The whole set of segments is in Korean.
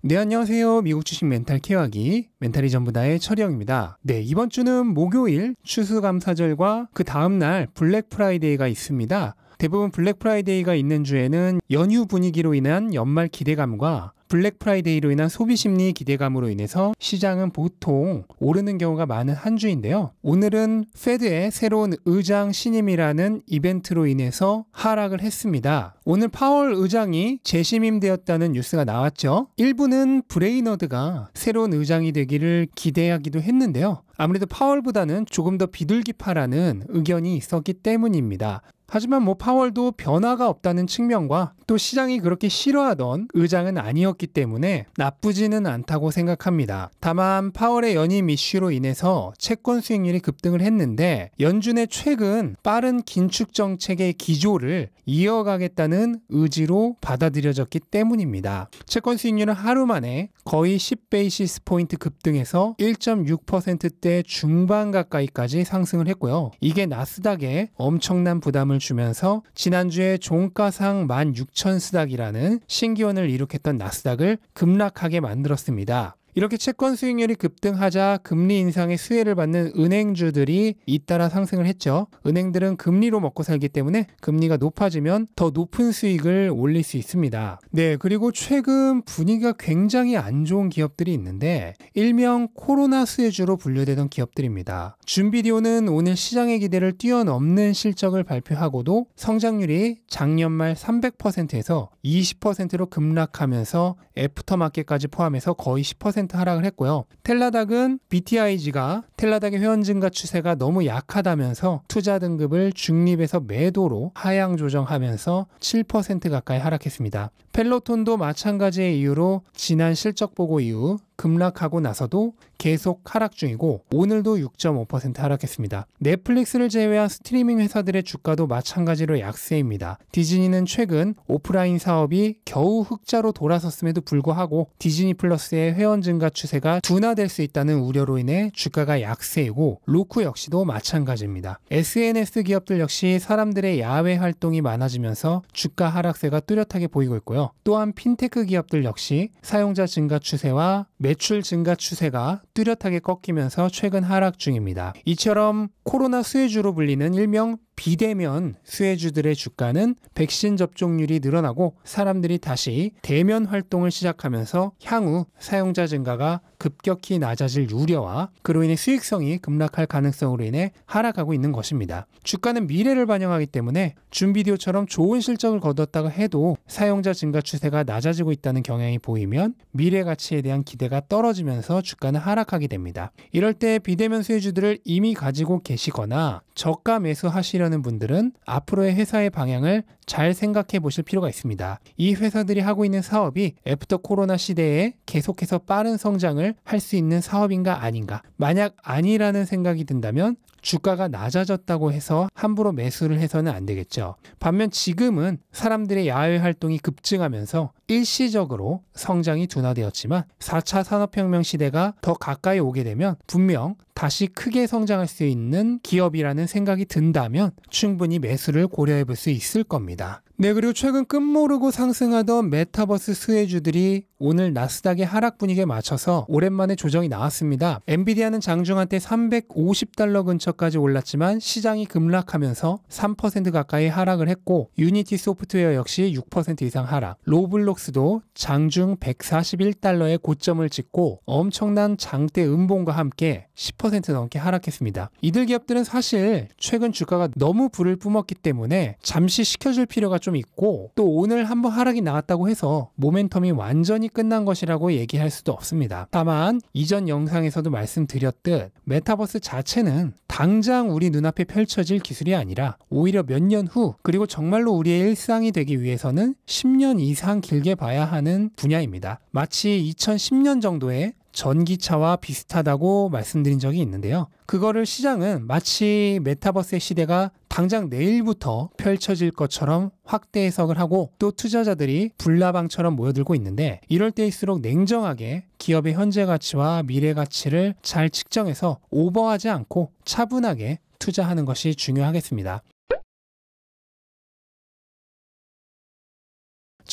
네, 안녕하세요. 미국 주식 멘탈 케어하기 멘탈이 전부다의 철영입니다. 네, 이번 주는 목요일 추수감사절과 그 다음날 블랙 프라이데이가 있습니다. 대부분 블랙 프라이데이가 있는 주에는 연휴 분위기로 인한 연말 기대감과 블랙 프라이데이로 인한 소비 심리 기대감으로 인해서 시장은 보통 오르는 경우가 많은 한 주인데요. 오늘은 페드의 새로운 의장 신임이라는 이벤트로 인해서 하락을 했습니다. 오늘 파월 의장이 재심임되었다는 뉴스가 나왔죠. 일부는 브레이너드가 새로운 의장이 되기를 기대하기도 했는데요. 아무래도 파월보다는 조금 더 비둘기파라는 의견이 있었기 때문입니다. 하지만 파월도 변화가 없다는 측면과 또 시장이 그렇게 싫어하던 의장은 아니었기 때문에 나쁘지는 않다고 생각합니다. 다만 파월의 연임 이슈로 인해서 채권 수익률이 급등을 했는데 연준의 최근 빠른 긴축 정책의 기조를 이어가겠다는 의지로 받아들여졌기 때문입니다. 채권 수익률은 하루 만에 거의 10베이시스 포인트 급등해서 1.6%대 중반 가까이까지 상승을 했고요. 이게 나스닥에 엄청난 부담을 주면서 지난주에 종가상 16,000 스닥이라는 신기원을 이룩했던 나스닥을 급락하게 만들었습니다. 이렇게 채권 수익률이 급등하자 금리 인상의 수혜를 받는 은행주들이 잇따라 상승을 했죠. 은행들은 금리로 먹고 살기 때문에 금리가 높아지면 더 높은 수익을 올릴 수 있습니다. 네, 그리고 최근 분위기가 굉장히 안 좋은 기업들이 있는데 일명 코로나 수혜주로 분류되던 기업들입니다. 준비디오는 오늘 시장의 기대를 뛰어넘는 실적을 발표하고도 성장률이 작년 말 300%에서 20%로 급락하면서 애프터마켓까지 포함해서 거의 10% 하락을 했고요. 텔라닥은 BTIG가 텔라닥의 회원 증가 추세가 너무 약하다면서 투자 등급을 중립에서 매도로 하향 조정하면서 7% 가까이 하락했습니다. 펠로톤도 마찬가지의 이유로 지난 실적 보고 이후 급락하고 나서도 계속 하락 중이고 오늘도 6.5% 하락했습니다. 넷플릭스를 제외한 스트리밍 회사들의 주가도 마찬가지로 약세입니다. 디즈니는 최근 오프라인 사업이 겨우 흑자로 돌아섰음에도 불구하고 디즈니 플러스의 회원 증가 추세가 둔화될 수 있다는 우려로 인해 주가가 약세이고 로쿠 역시도 마찬가지입니다. SNS 기업들 역시 사람들의 야외 활동이 많아지면서 주가 하락세가 뚜렷하게 보이고 있고요. 또한 핀테크 기업들 역시 사용자 증가 추세와 매출 증가 추세가 뚜렷하게 꺾이면서 최근 하락 중입니다. 이처럼 코로나 수혜주로 불리는 일명 비대면 수혜주들의 주가는 백신 접종률이 늘어나고 사람들이 다시 대면 활동을 시작하면서 향후 사용자 증가가 급격히 낮아질 우려와 그로 인해 수익성이 급락할 가능성으로 인해 하락하고 있는 것입니다. 주가는 미래를 반영하기 때문에 준비디오처럼 좋은 실적을 거뒀다가 해도 사용자 증가 추세가 낮아지고 있다는 경향이 보이면 미래 가치에 대한 기대가 떨어지면서 주가는 하락하게 됩니다. 이럴 때 비대면 수혜주들을 이미 가지고 계시거나 저가 매수하시려는 분들은 앞으로의 회사의 방향을 잘 생각해 보실 필요가 있습니다. 이 회사들이 하고 있는 사업이 애프터 코로나 시대에 계속해서 빠른 성장을 할 수 있는 사업인가 아닌가. 만약 아니라는 생각이 든다면 주가가 낮아졌다고 해서 함부로 매수를 해서는 안 되겠죠. 반면 지금은 사람들의 야외 활동이 급증하면서 일시적으로 성장이 둔화되었지만 4차 산업혁명 시대가 더 가까이 오게 되면 분명 다시 크게 성장할 수 있는 기업이라는 생각이 든다면 충분히 매수를 고려해 볼 수 있을 겁니다. 네, 그리고 최근 끝모르고 상승하던 메타버스 수혜주들이 오늘 나스닥의 하락 분위기에 맞춰서 오랜만에 조정이 나왔습니다. 엔비디아는 장중 한때 $350 근처까지 올랐지만 시장이 급락하면서 3% 가까이 하락을 했고 유니티 소프트웨어 역시 6% 이상 하락, 로블록스도 장중 $141의 고점을 찍고 엄청난 장대 음봉과 함께 10% 넘게 하락했습니다. 이들 기업들은 사실 최근 주가가 너무 불을 뿜었기 때문에 잠시 식혀줄 필요가 좀 있고 또 오늘 한번 하락이 나왔다고 해서 모멘텀이 완전히 끝난 것이라고 얘기할 수도 없습니다. 다만 이전 영상에서도 말씀드렸듯 메타버스 자체는 당장 우리 눈앞에 펼쳐질 기술이 아니라 오히려 몇 년 후 그리고 정말로 우리의 일상이 되기 위해서는 10년 이상 길게 봐야 하는 분야입니다. 마치 2010년 정도에 전기차와 비슷하다고 말씀드린 적이 있는데요. 그거를 시장은 마치 메타버스의 시대가 당장 내일부터 펼쳐질 것처럼 확대 해석을 하고 또 투자자들이 불나방처럼 모여들고 있는데 이럴 때일수록 냉정하게 기업의 현재 가치와 미래 가치를 잘 측정해서 오버하지 않고 차분하게 투자하는 것이 중요하겠습니다.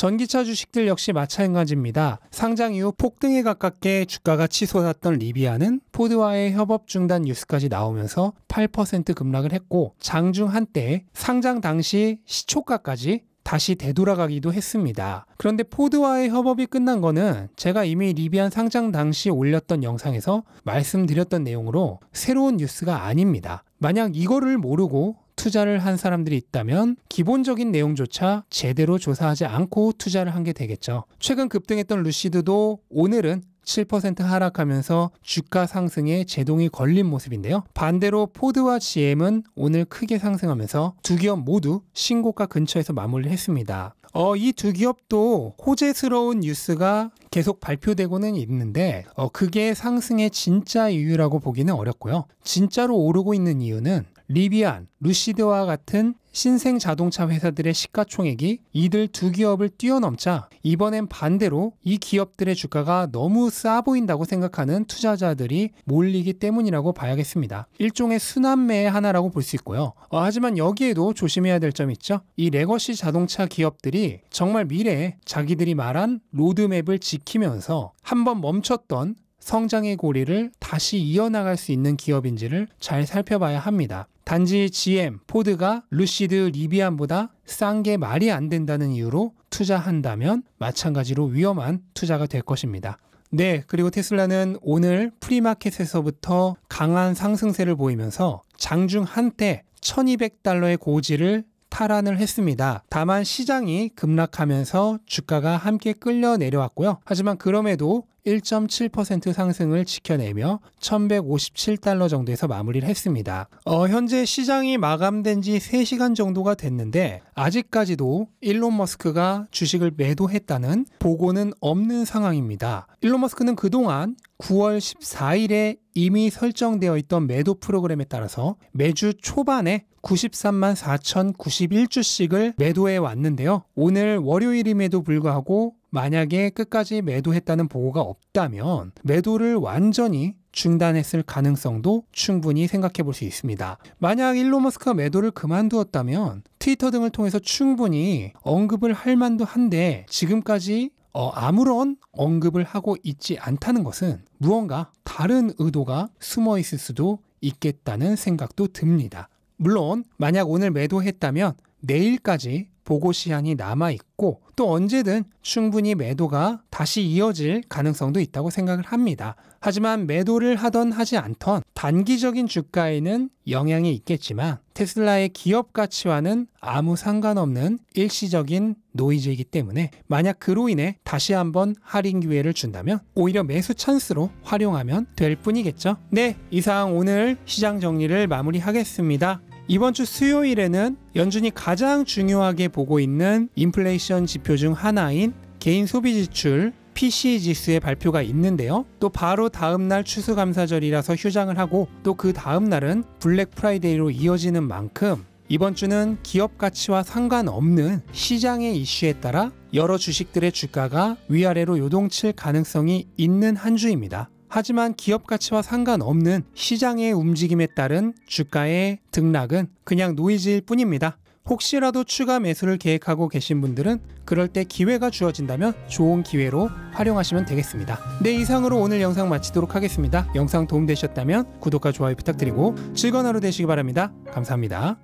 전기차 주식들 역시 마찬가지입니다. 상장 이후 폭등에 가깝게 주가가 치솟았던 리비아는 포드와의 협업 중단 뉴스까지 나오면서 8% 급락을 했고 장중 한때 상장 당시 시초가까지 다시 되돌아가기도 했습니다. 그런데 포드와의 협업이 끝난 거는 제가 이미 리비안 상장 당시 올렸던 영상에서 말씀드렸던 내용으로 새로운 뉴스가 아닙니다. 만약 이거를 모르고 투자를 한 사람들이 있다면 기본적인 내용조차 제대로 조사하지 않고 투자를 한 게 되겠죠. 최근 급등했던 루시드도 오늘은 7% 하락하면서 주가 상승에 제동이 걸린 모습인데요. 반대로 포드와 GM은 오늘 크게 상승하면서 두 기업 모두 신고가 근처에서 마무리를 했습니다. 이 두 기업도 호재스러운 뉴스가 계속 발표되고는 있는데 그게 상승의 진짜 이유라고 보기는 어렵고요. 진짜로 오르고 있는 이유는 리비안, 루시드와 같은 신생 자동차 회사들의 시가총액이 이들 두 기업을 뛰어넘자 이번엔 반대로 이 기업들의 주가가 너무 싸 보인다고 생각하는 투자자들이 몰리기 때문이라고 봐야겠습니다. 일종의 순환매의 하나라고 볼 수 있고요. 하지만 여기에도 조심해야 될 점이 있죠. 이 레거시 자동차 기업들이 정말 미래에 자기들이 말한 로드맵을 지키면서 한번 멈췄던 성장의 고리를 다시 이어나갈 수 있는 기업인지를 잘 살펴봐야 합니다. 단지 GM, 포드가 루시드, 리비안보다 싼 게 말이 안 된다는 이유로 투자한다면 마찬가지로 위험한 투자가 될 것입니다. 네, 그리고 테슬라는 오늘 프리마켓에서부터 강한 상승세를 보이면서 장중 한때 $1200의 고지를 탈환을 했습니다. 다만 시장이 급락하면서 주가가 함께 끌려 내려왔고요. 하지만 그럼에도 1.7% 상승을 지켜내며 $1157 정도에서 마무리를 했습니다. 현재 시장이 마감된 지 3시간 정도가 됐는데 아직까지도 일론 머스크가 주식을 매도했다는 보고는 없는 상황입니다. 일론 머스크는 그동안 9월 14일에 이미 설정되어 있던 매도 프로그램에 따라서 매주 초반에 93만 4,091주씩을 매도해 왔는데요. 오늘 월요일임에도 불구하고 만약에 끝까지 매도했다는 보고가 없다면 매도를 완전히 중단했을 가능성도 충분히 생각해 볼 수 있습니다. 만약 일론 머스크가 매도를 그만두었다면 트위터 등을 통해서 충분히 언급을 할 만도 한데 지금까지 아무런 언급을 하고 있지 않다는 것은 무언가 다른 의도가 숨어 있을 수도 있겠다는 생각도 듭니다. 물론 만약 오늘 매도했다면 내일까지 보고 시한이 남아있고 또 언제든 충분히 매도가 다시 이어질 가능성도 있다고 생각을 합니다. 하지만 매도를 하던 하지 않던 단기적인 주가에는 영향이 있겠지만 테슬라의 기업 가치와는 아무 상관없는 일시적인 노이즈이기 때문에 만약 그로 인해 다시 한번 할인 기회를 준다면 오히려 매수 찬스로 활용하면 될 뿐이겠죠. 네, 이상 오늘 시장 정리를 마무리하겠습니다. 이번 주 수요일에는 연준이 가장 중요하게 보고 있는 인플레이션 지표 중 하나인 개인 소비 지출 PCE 지수의 발표가 있는데요. 또 바로 다음날 추수감사절이라서 휴장을 하고 또 그 다음날은 블랙 프라이데이로 이어지는 만큼 이번 주는 기업 가치와 상관없는 시장의 이슈에 따라 여러 주식들의 주가가 위아래로 요동칠 가능성이 있는 한 주입니다. 하지만 기업 가치와 상관없는 시장의 움직임에 따른 주가의 등락은 그냥 노이즈일 뿐입니다. 혹시라도 추가 매수를 계획하고 계신 분들은 그럴 때 기회가 주어진다면 좋은 기회로 활용하시면 되겠습니다. 네, 이상으로 오늘 영상 마치도록 하겠습니다. 영상 도움되셨다면 구독과 좋아요 부탁드리고 즐거운 하루 되시기 바랍니다. 감사합니다.